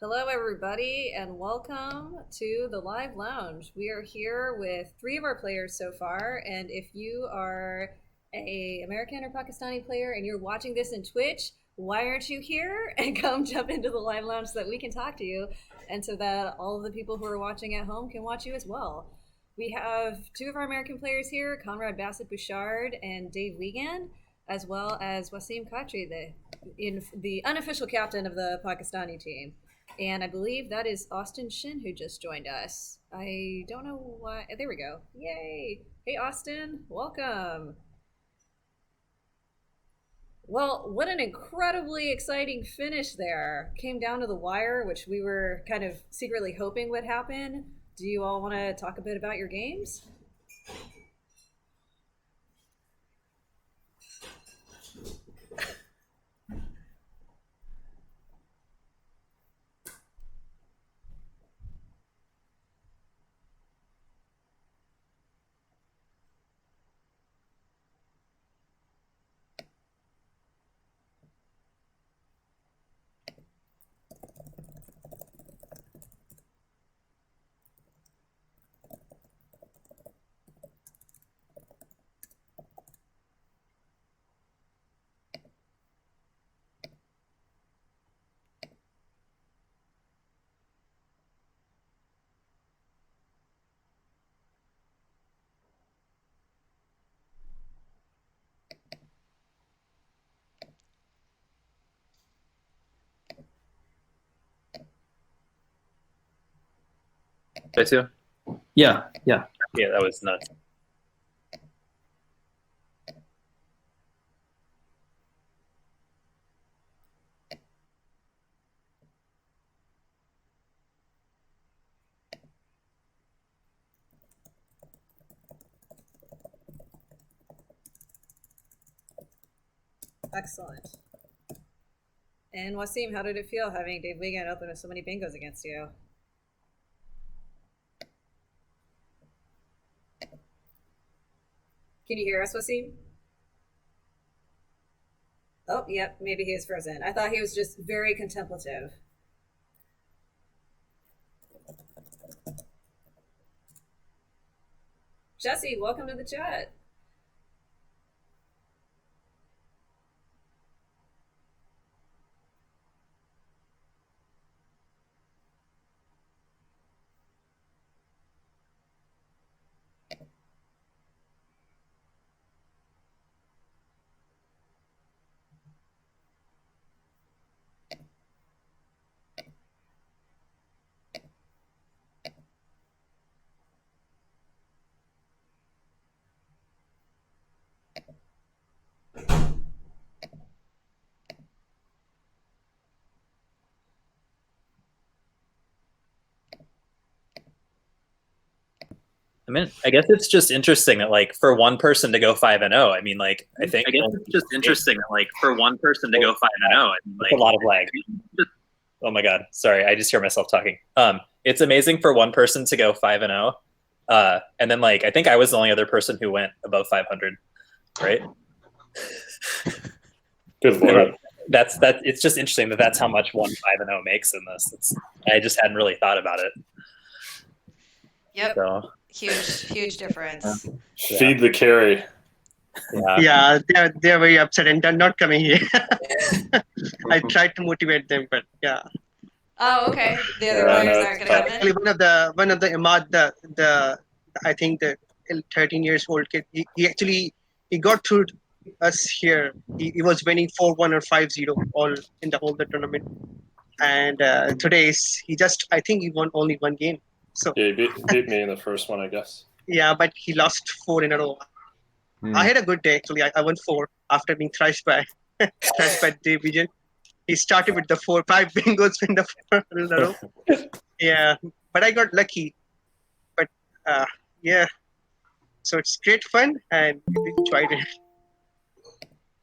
Hello, everybody, and welcome to the Live Lounge. We are here with three of our players so far, and if you are a American or Pakistani player and you're watching this in Twitch, why aren't you here? And come jump into the Live Lounge so that we can talk to you, and so that all of the people who are watching at home can watch you as well. We have two of our American players here, Conrad Bassett Bouchard and Dave Wiegand, as well as Wasim Khatri, the unofficial captain of the Pakistani team. And I believe that is Austin Shin who just joined us. I don't know why. There we go. Yay. Hey, Austin. Welcome. Well, what an incredibly exciting finish there. Came down to the wire, which we were kind of secretly hoping would happen. Do you all want to talk a bit about your games? I too? Yeah, yeah. Yeah, that was nuts. Excellent. And Wasim, how did it feel having Dave Wiegand open with so many bingos against you? Can you hear us, Wasim? Oh, yep, maybe he is frozen. I thought he was just very contemplative. Jesse, welcome to the chat. I mean, I guess it's just interesting that like for one person to go 5-0. I mean, like I think I guess it's just interesting that, like, for one person to go 5-0, I mean, like, a lot of lag. Oh my god, sorry, I just hear myself talking. It's amazing for one person to go 5-0, and then like I think I was the only other person who went above 500, right? Good lord. That's it's just interesting that that's how much one 5-0 makes in this. I just hadn't really thought about it. Yep. So Huge difference. Feed the carry. Yeah, they're very upset and they're not coming here. I tried to motivate them, but yeah. Oh, okay. The other Yeah, players no, aren't it's gonna come Actually, in. one of the Imad, the I think the 13 years old kid, he actually he got through us here. He was winning 4-1 or 5-0 all in the whole the tournament. And he just I think he won only one game. So Yeah, he beat me in the first one, I guess. yeah, but he lost 4 in a row. I had a good day actually. I won 4 after being thrashed by division. He started with the 4-5 bingos in the 4 in a row. Yeah, but I got lucky. But yeah, so it's great fun and we enjoyed it.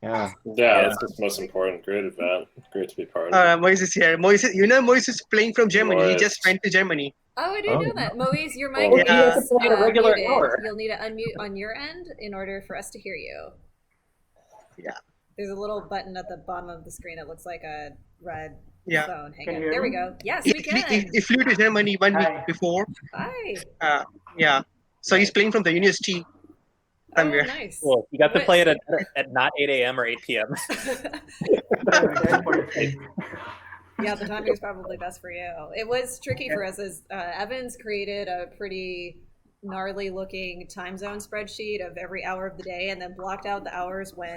Yeah, that's just most important. Great event. Great to be part of it. Moises here. Moises, Moises is playing from Germany. He Moise. just went to Germany. Oh, I didn't know that. Moise, your mic Oh, is yeah. He has to play at a regular muted. hour. You'll need to unmute on your end in order for us to hear you. Yeah. There's a little button at the bottom of the screen that looks like a red Yeah. phone. Hang Can on. you hear There we me? go. Yes, He, we he, can. he flew to Germany 1 week Hi. before. Hi. Yeah. So he's playing from the university Oh, somewhere. nice. Cool. You got to What- play it at not 8 a.m. or 8 p.m. That's what it is. Yeah, the timing is probably best for you. It was tricky for us as Evans created a pretty gnarly looking time zone spreadsheet of every hour of the day and then blocked out the hours when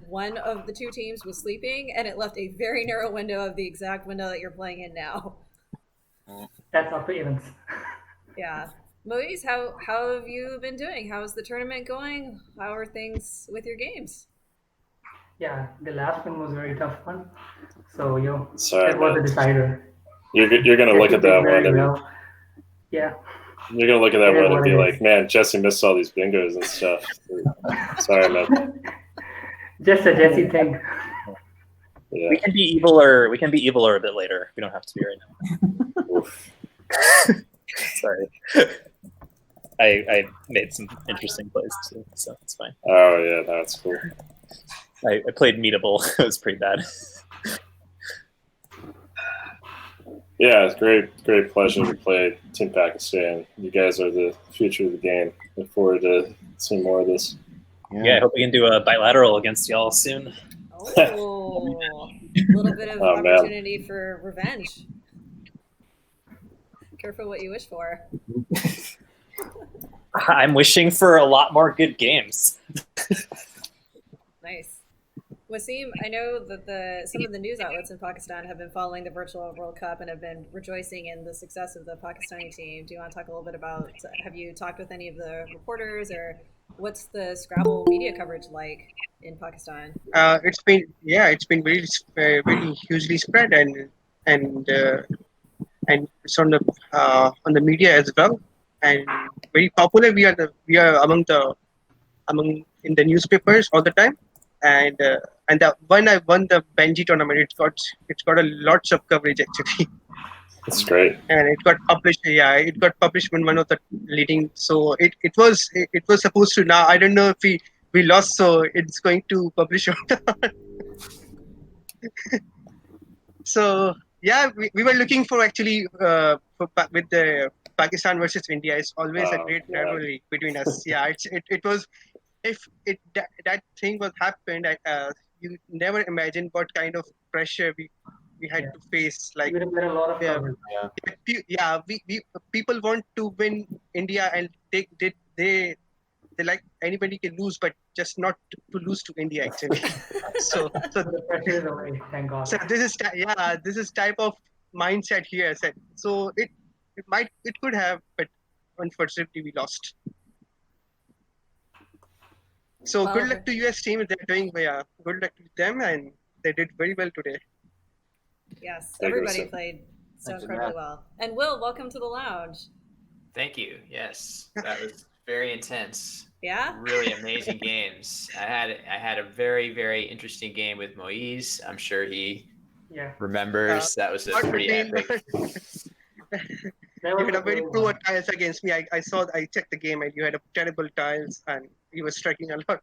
one of the two teams was sleeping, and it left a very narrow window of the exact window that you're playing in now. That's up to events. Yeah. Moise, how have you been doing? How's the tournament going? How are things with your games? Yeah, the last one was a very tough one. So, Sorry, that was a man. decider. You're gonna look at that Very one and well. Yeah, you're gonna look at that It is one and what be it like, is. man, Jesse missed all these bingos and stuff. Sorry, man. just a Jesse thing. Yeah. We can be evil or a bit later. We don't have to be right now. Oof. Sorry. I made some interesting plays too, so it's fine. Oh yeah, that's cool. I played meetable. It was pretty bad. Yeah, it's great pleasure to play Team Pakistan. You guys are the future of the game. Look forward to seeing more of this. Yeah, I hope we can do a bilateral against y'all soon. Oh, a little bit of Oh, man. opportunity for revenge. Careful what you wish for. I'm wishing for a lot more good games. Nice. Wasim, I know that some of the news outlets in Pakistan have been following the virtual World Cup and have been rejoicing in the success of the Pakistani team. Do you want to talk a little bit about, have you talked with any of the reporters, or what's the Scrabble media coverage like in Pakistan? It's been very hugely spread and it's on the media as well, and very popular. We are among in the newspapers all the time, and when I won the Benji tournament, it's got a lots of coverage actually. It's great. And it got published. Yeah, it got published in one of the leading. So it was supposed to. Now I don't know if we lost, so it's going to publish. So yeah, we were looking for actually with the Pakistan versus India. It's always a great rivalry between us. Yeah, it was. If that thing was happened, you never imagined what kind of pressure we had to face. Like, We have a lot of coverage. people want to win India, and they like anybody can lose, but just not to lose to India actually. so The pressure is away, thank God. so this is type of mindset here. So it could have, but unfortunately we lost. So Well, good luck to US team. They're doing good luck to them, and they did very well today. Yes, Thank you, everybody Wasim. played so Thanks, incredibly Matt. well. And Will, welcome to the lounge. Thank you. Yes, that was very intense. Yeah? Really amazing games. I had a very, very interesting game with Moise. I'm sure he Yeah. remembers. That was a pretty epic. That You was had a a very good poor one. tiles against me. I checked the game, and you had a terrible tiles, and you were striking a lot.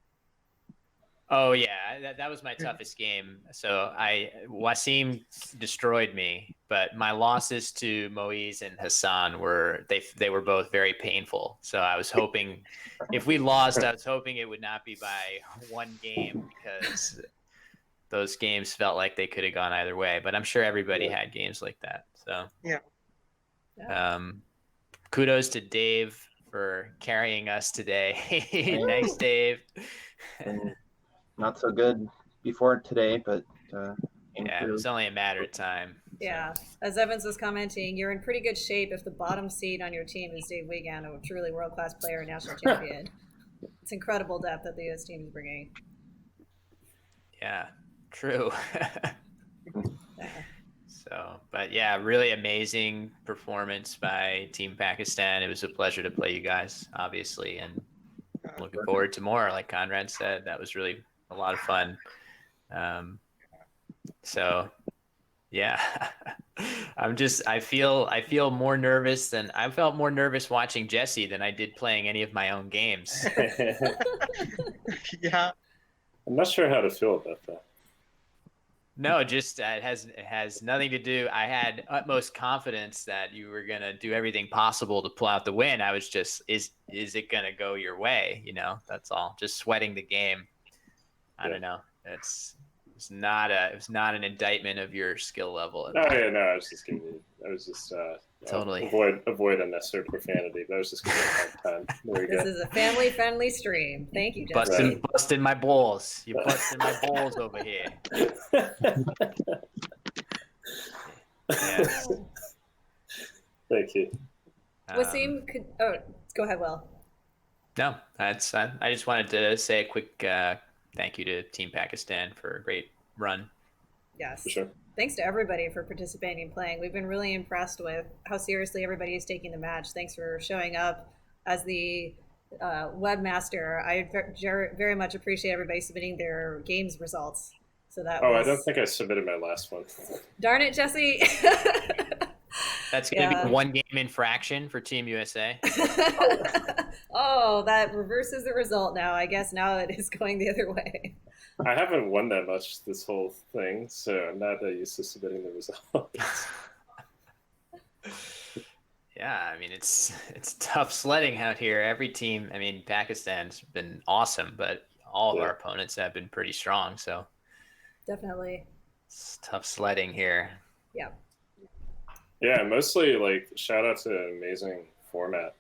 Oh yeah, that was my toughest game. So Wasim destroyed me, but my losses to Moise and Hassan were both very painful. So I was hoping, if we lost, I was hoping it would not be by one game, because those games felt like they could have gone either way. But I'm sure everybody had games like that. So Yeah. Kudos to Dave for carrying us today. Nice, Dave. And not so good before today, but Yeah, it was only a matter of time. Yeah. As Evans was commenting, you're in pretty good shape if the bottom seed on your team is Dave Wiegand, a truly world-class player and national champion. It's incredible depth that the US team is bringing. Yeah, true. Yeah. So, but yeah, really amazing performance by Team Pakistan. It was a pleasure to play you guys, obviously, and looking forward to more. Like Conrad said, that was really a lot of fun. So, yeah, I feel more nervous than I felt more nervous watching Jesse than I did playing any of my own games. Yeah. I'm not sure how to feel about that. No, just it has nothing to do. I had utmost confidence that you were gonna do everything possible to pull out the win. I was just, is it gonna go your way? You know, that's all. Just sweating the game. I don't know. It's not an indictment of your skill level at all. Oh yeah, no, I was just giving you. I was just Totally. avoid unnecessary profanity. But I was just giving you a hard time. There you This go. is a family-friendly stream. Thank you, Jesse. Busting my balls. You busting my balls over here. Yeah. Thank you. Wasim, go ahead, Will. No, I just wanted to say a quick thank you to Team Pakistan for a great run. Yes. For sure. Thanks to everybody for participating and playing. We've been really impressed with how seriously everybody is taking the match. Thanks for showing up as the webmaster. I very much appreciate everybody submitting their games results. So that I don't think I submitted my last one. Darn it, Jesse. That's going to be 1 game infraction for Team USA. Oh, that reverses the result now. I guess now it is going the other way. I haven't won that much this whole thing, so I'm not that used to submitting the results. Yeah, I mean it's tough sledding out here. Every team, I mean Pakistan's been awesome, but all of our opponents have been pretty strong. So definitely, it's tough sledding here. Yeah. Yeah, mostly like shout out to an amazing format.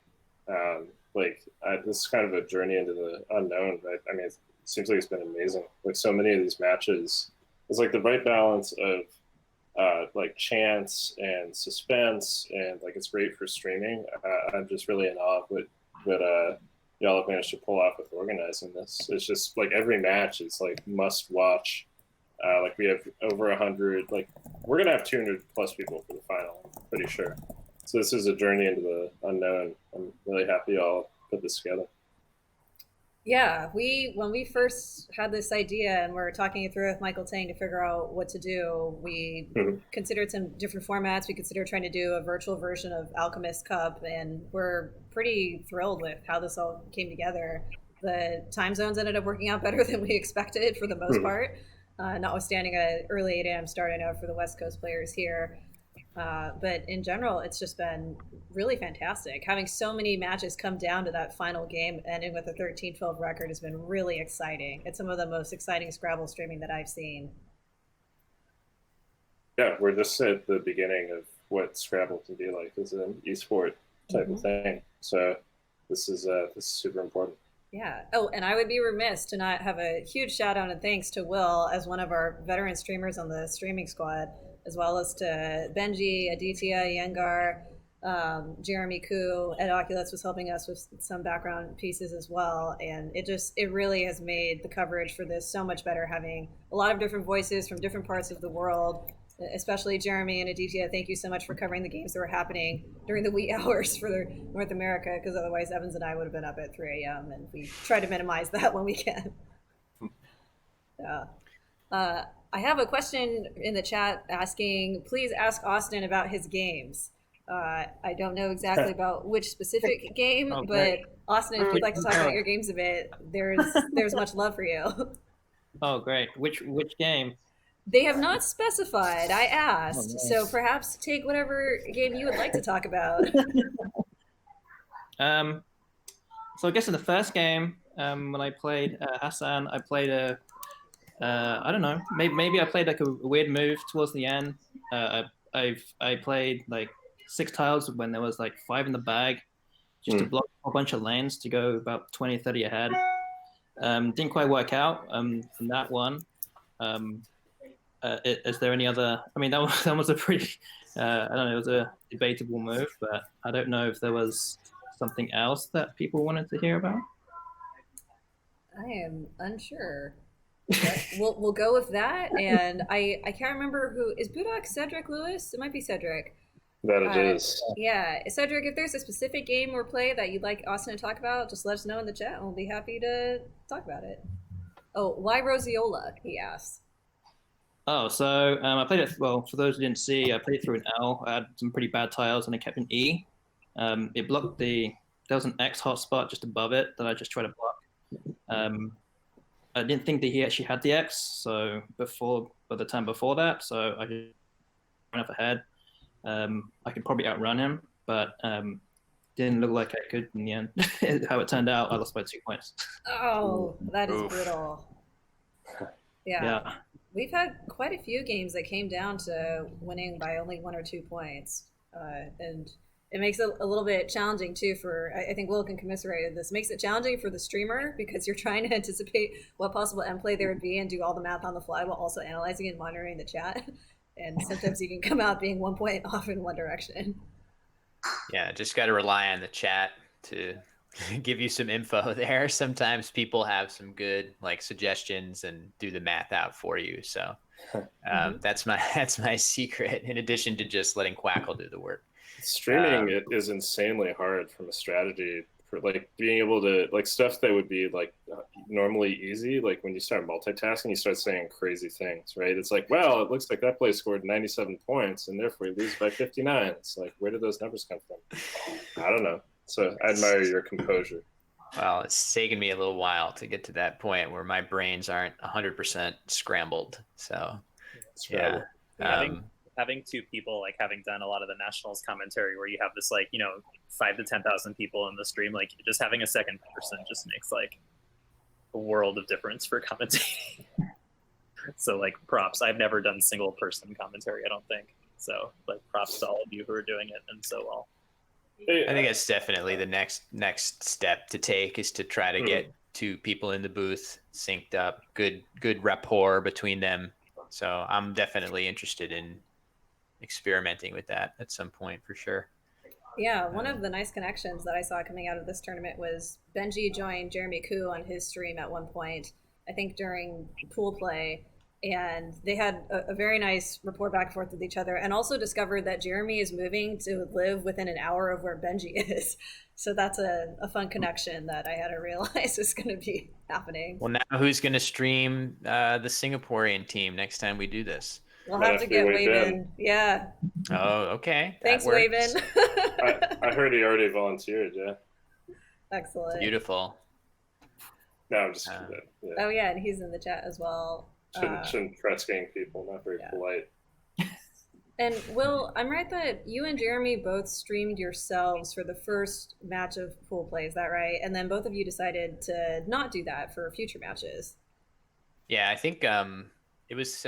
This is kind of a journey into the unknown. But, I mean, it seems like it's been amazing. Like so many of these matches, it's like the right balance of like chance and suspense, and like it's great for streaming. I'm just really in awe of what y'all have managed to pull off with organizing this. It's just like every match is like must watch. Like we have over 100. Like we're gonna have 200 plus people for the final. I'm pretty sure. So this is a journey into the unknown. I'm really happy y'all put this together. Yeah, when we first had this idea and we're talking it through with Michael Tang to figure out what to do, we considered some different formats. We considered trying to do a virtual version of Alchemist Cup, and we're pretty thrilled with how this all came together. The time zones ended up working out better than we expected for the most part, notwithstanding an early 8 a.m. start, I know, for the West Coast players here. But in general, it's just been really fantastic. Having so many matches come down to that final game, ending with a 13-12 record, has been really exciting. It's some of the most exciting Scrabble streaming that I've seen. Yeah, we're just at the beginning of what Scrabble can be like as an esport type of thing. So this is super important. Yeah. Oh, and I would be remiss to not have a huge shout out and thanks to Will as one of our veteran streamers on the streaming squad, as well as to Benji, Aditya, Yengar, Jeremy Koo. Ed Oculus was helping us with some background pieces as well. And it really has made the coverage for this so much better, having a lot of different voices from different parts of the world, especially Jeremy and Aditya. Thank you so much for covering the games that were happening during the wee hours for North America, because otherwise Evans and I would have been up at 3 a.m. and we try to minimize that when we can. Yeah. I have a question in the chat asking, please ask Austin about his games. I don't know exactly about which specific game, but Austin, if you'd like to talk about your games a bit, there's much love for you. Oh, great. Which game? They have not specified. I asked, so perhaps take whatever game you would like to talk about. So I guess in the first game, when I played Hassan, I played I don't know, maybe I played like a weird move towards the end. I played like 6 tiles when there was like 5 in the bag, just to block a whole bunch of lanes to go about 20 or 30 ahead. Didn't quite work out from that one. Is there any other? I mean, that was a pretty, I don't know, it was a debatable move, but I don't know if there was something else that people wanted to hear about. I am unsure. We'll go with that. And I can't remember who is Budak. Cedric Lewis? It might be Cedric. That it is. Yeah, Cedric, if there's a specific game or play that you'd like Austin to talk about, just let us know in the chat and we'll be happy to talk about it. Oh, why Roseola? He asks. Oh, so I played it, well, for those who didn't see, I played it through an L. I had some pretty bad tiles and I kept an E. It blocked there was an X hotspot just above it that I just tried to block. I didn't think that he actually had the X. So by the time before that, so I just ran up ahead. I could probably outrun him, but didn't look like I could in the end. How it turned out, I lost by 2 points. Oh, that is Oof. brutal. Yeah. Yeah. We've had quite a few games that came down to winning by only 1 or 2 points. And it makes it a little bit challenging too for, I think Will can commiserate with this, makes it challenging for the streamer because you're trying to anticipate what possible end play there would be and do all the math on the fly while also analyzing and monitoring the chat. And sometimes you can come out being 1 point off in one direction. Yeah, just got to rely on the chat to give you some info there. Sometimes people have some good like suggestions and do the math out for you. So that's my secret. In addition to just letting Quackle do the work. Streaming it is insanely hard from a strategy for like being able to like stuff that would be like normally easy. Like when you start multitasking, you start saying crazy things, right? It's like, well, it looks like that player scored 97 points and therefore he loses by 59. It's like, where did those numbers come from? I don't know. So I admire your composure. Well, it's taken me a little while to get to that point where my brains aren't 100% scrambled. So yeah. Having two people, like having done a lot of the Nationals commentary where you have this like, 5 to 10,000 people in the stream, like just having a second person just makes like a world of difference for commentating. So like props. I've never done single person commentary, I don't think. So like props to all of you who are doing it and so well. I think that's definitely the next step to take is to try to get two people in the booth synced up, good rapport between them. So I'm definitely interested in experimenting with that at some point for sure. Yeah, one of the nice connections that I saw coming out of this tournament was Benji joined Jeremy Koo on his stream at one point, I think during pool play, and they had a very nice rapport back and forth with each other, and also discovered that Jeremy is moving to live within an hour of where Benji is. So that's a fun connection that I hadn't realized was going to be happening. Well, now who's going to stream the Singaporean team next time we do this? We'll have to get Wavin. Yeah. Oh, okay. Thanks, Wavin. I heard he already volunteered, yeah. Excellent. Beautiful. No, I'm just kidding. Yeah. Oh, yeah, and he's in the chat as well. Shouldn't press game people, not very polite. And Will, I'm right that you and Jeremy both streamed yourselves for the first match of pool play, is that right? And then both of you decided to not do that for future matches. Yeah, I think it was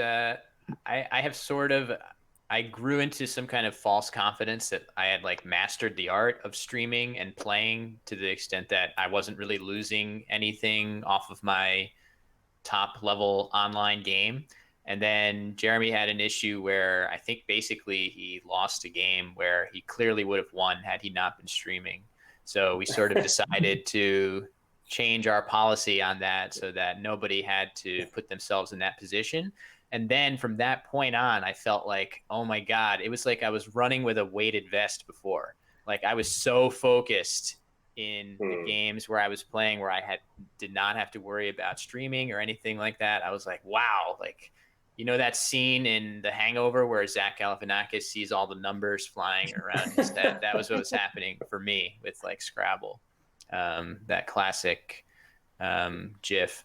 I grew into some kind of false confidence that I had like mastered the art of streaming and playing to the extent that I wasn't really losing anything off of my top level online game. And then Jeremy had an issue where I think basically he lost a game where he clearly would have won had he not been streaming. So we sort of decided to change our policy on that so that nobody had to put themselves in that position. And then from that point on, I felt like, oh my God, it was like I was running with a weighted vest before. Like I was so focused in the games where I was playing where I did not have to worry about streaming or anything like that. I was like, wow, like, that scene in The Hangover where Zach Galifianakis sees all the numbers flying around his head? That was what was happening for me with like Scrabble, that classic GIF.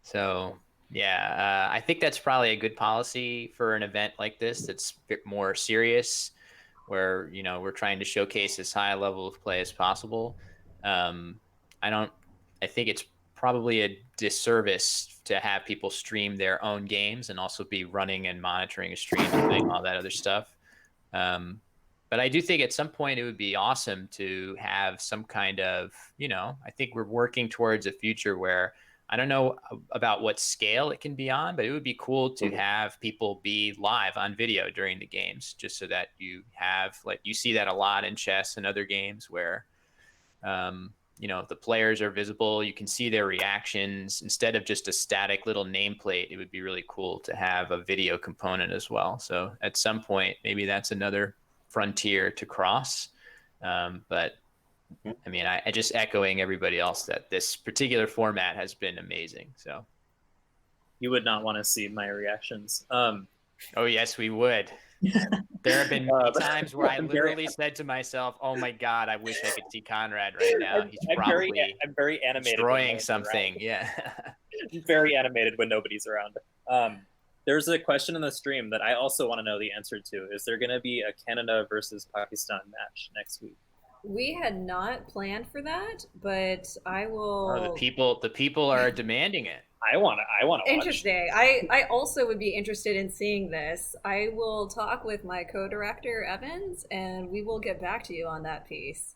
So yeah, I think that's probably a good policy for an event like this that's a bit more serious, where we're trying to showcase as high a level of play as possible. I think it's probably a disservice to have people stream their own games and also be running and monitoring a stream and doing all that other stuff. But I do think at some point it would be awesome to have some kind of, I think we're working towards a future where I don't know about what scale it can be on, but it would be cool to have people be live on video during the games, just so that you have, like, you see that a lot in chess and other games where, the players are visible. You can see their reactions instead of just a static little nameplate. It would be really cool to have a video component as well. So at some point, maybe that's another frontier to cross. But I mean, I just echoing everybody else that this particular format has been amazing. So you would not want to see my reactions. Oh yes, we would. There have been many times where I I'm literally said to myself, "Oh my God, I wish I could see Conrad right now. He's I'm probably very animated. when destroying nobody's something." around. Yeah. Very animated when nobody's around. There's a question in the stream that I also want to know the answer to. Is there going to be a Canada versus Pakistan match next week? We had not planned for that, but I will. Oh, the people are demanding it. I want to watch. Interesting. I also would be interested in seeing this. I will talk with my co-director Evans, and we will get back to you on that piece.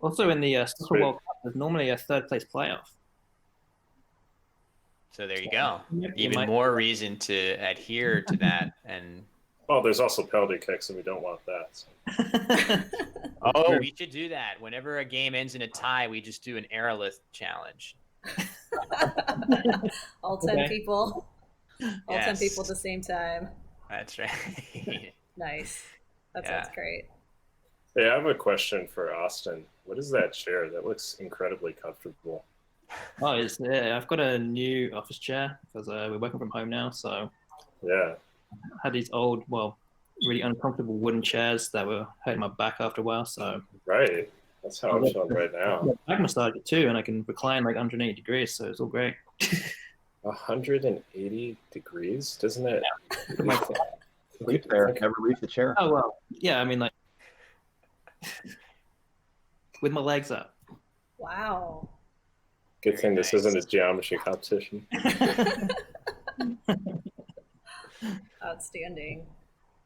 Also, in the Soccer World Cup, there's normally a third place playoff. So there you go. You Even might- more reason to adhere to that. And Well, there's also penalty kicks, and we don't want that. So. oh, we should do that. Whenever a game ends in a tie, we just do an airlift challenge. All 10 Okay. people. All 10 Yes. people at the same time. That's right. Nice. That Yeah. sounds great. Hey, I have a question for Austin. What is that chair? That looks incredibly comfortable. Oh, I've got a new office chair because we're working from home now. So Yeah. I had these old, really uncomfortable wooden chairs that were hurting my back after a while. So Right. That's how I'm feeling right now. I can massage it too, and I can recline like 180 degrees. So it's all great. 180 degrees? Doesn't it? Sleep there, never leave the chair. Oh well, yeah. I mean, like with my legs up. Wow. Good thing this isn't a geometry competition. Outstanding.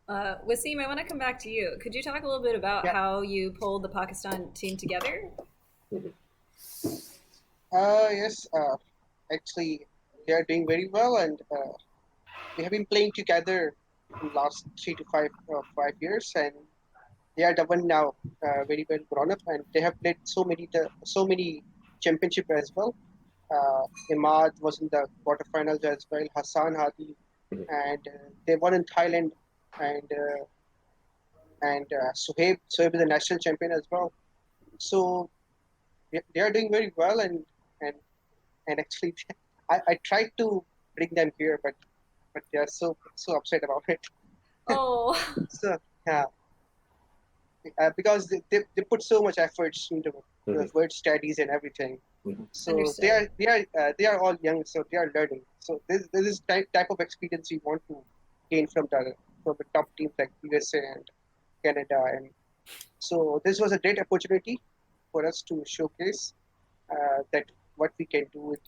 Wasim, I want to come back to you. Could you talk a little bit about how you pulled the Pakistan team together? Yes. Actually, they are doing very well, and we have been playing together in the last 3 to 5 years, and they are the one now very well grown up, and they have played so many championship as well. Imad was in the quarterfinals as well. Hassan Hadi, and they won in Thailand, and Suhaib is the national champion as well. So they are doing very well, and actually, I tried to bring them here, but they are so upset about it. Oh. So yeah, because they put so much efforts into the word studies and everything. So Understood. they are all young, so they are learning. So this is type of experience we want to gain from the top teams like USA and Canada, and so this was a great opportunity for us to showcase that what we can do with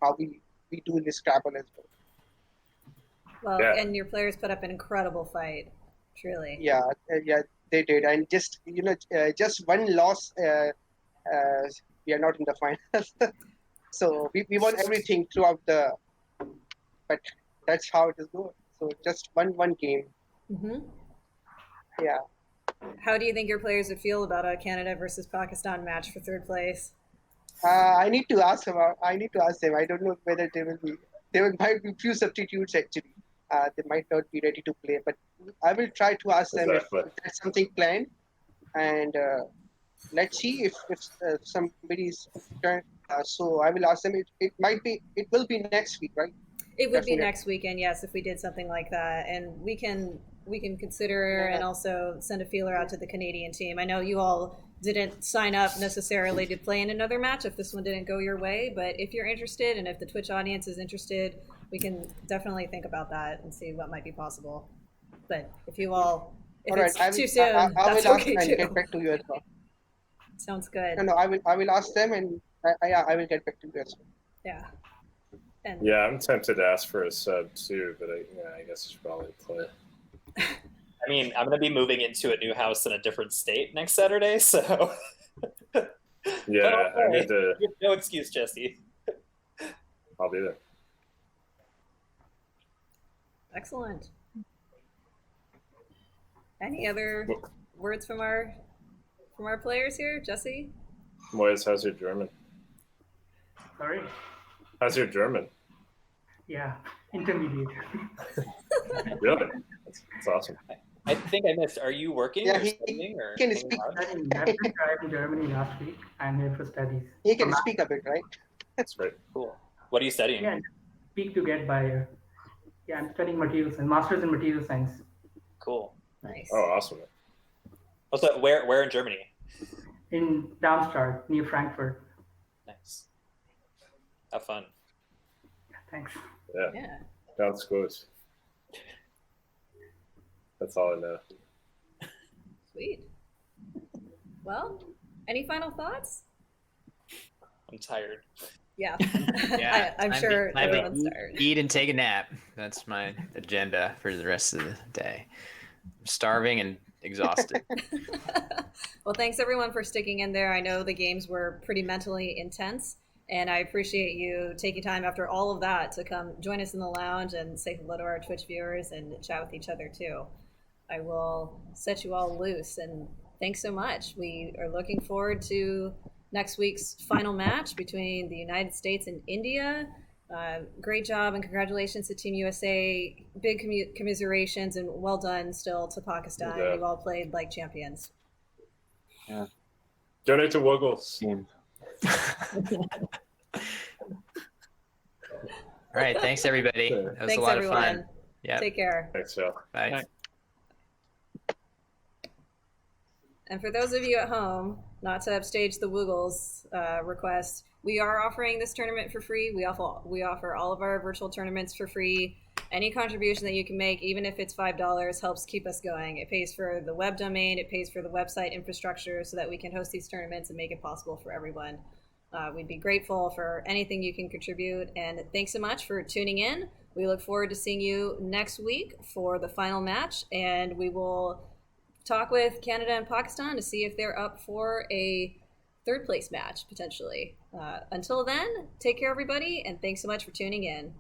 how we do in this Scrabble as well. Well, Yeah. and your players put up an incredible fight. Truly. Yeah, they did, and just just one loss, we are not in the finals. So we won everything throughout but that's how it is going. So just one game. Hmm. Yeah. How do you think your players would feel about a Canada versus Pakistan match for third place? I need to ask them. I don't know whether they will be. Might be few substitutes actually. They might not be ready to play, but I will try to ask them if there's something planned, and let's see if somebody's turn. So I will ask them. It will be next week, right? It would be Definitely. next weekend, yes, if we did something like that, and we can consider and also send a feeler out to the Canadian team. I know you all didn't sign up necessarily to play in another match if this one didn't go your way, but if you're interested and if the Twitch audience is interested, we can definitely think about that and see what might be possible. But if you all, if All it's right, too soon, I that's will ask okay them and too. get back to you as well. Sounds good. No, I will ask them, and I will get back to you as well. Yeah. And Yeah, I'm tempted to ask for a sub too, but I guess I should probably play. I mean, I'm going to be moving into a new house in a different state next Saturday, so. Yeah, I need to. You have no excuse, Jesse. I'll be there. excellent. Any other words from our players here, Jesse? Moyes, how's your German? Sorry. How's your German? Yeah, intermediate. Really? That's awesome. I think I missed. Are you working Yeah, or he studying or can hanging speak. out? I never tried in Germany last week. I'm here for studies. He can speak a bit, right? That's great. Cool. What are you studying? Yeah, speak to get by. Yeah, I'm studying materials and masters in material science. Cool. Nice. Oh, awesome. Also, where in Germany? In Darmstadt, near Frankfurt. Nice. Have fun. Thanks. Yeah. Sounds good. That's all I know. Sweet. Well, any final thoughts? I'm tired. Yeah. Yeah, I'm time sure to- time to everyone's tired. Eat and take a nap. That's my agenda for the rest of the day. I'm starving and exhausted. Well, thanks everyone for sticking in there. I know the games were pretty mentally intense, and I appreciate you taking time after all of that to come join us in the lounge and say hello to our Twitch viewers and chat with each other too. I will set you all loose, and thanks so much. We are looking forward to next week's final match between the United States and India. Great job and congratulations to Team USA. Big commiserations and well done still to Pakistan. Yeah. You all played like champions. Yeah. Donate to Wuggles. Team. All right. Thanks, everybody. That was Thanks a lot everyone. of fun. Yeah. Take care. Thanks, Joe. Bye. Bye. And for those of you at home, not to upstage the Woogles request, we are offering this tournament for free. We offer all of our virtual tournaments for free. Any contribution that you can make, even if it's $5, helps keep us going. It pays for the web domain, it pays for the website infrastructure so that we can host these tournaments and make it possible for everyone. We'd be grateful for anything you can contribute. And thanks so much for tuning in. We look forward to seeing you next week for the final match, and we will talk with Canada and Pakistan to see if they're up for a third place match potentially. Until then, take care everybody, and thanks so much for tuning in.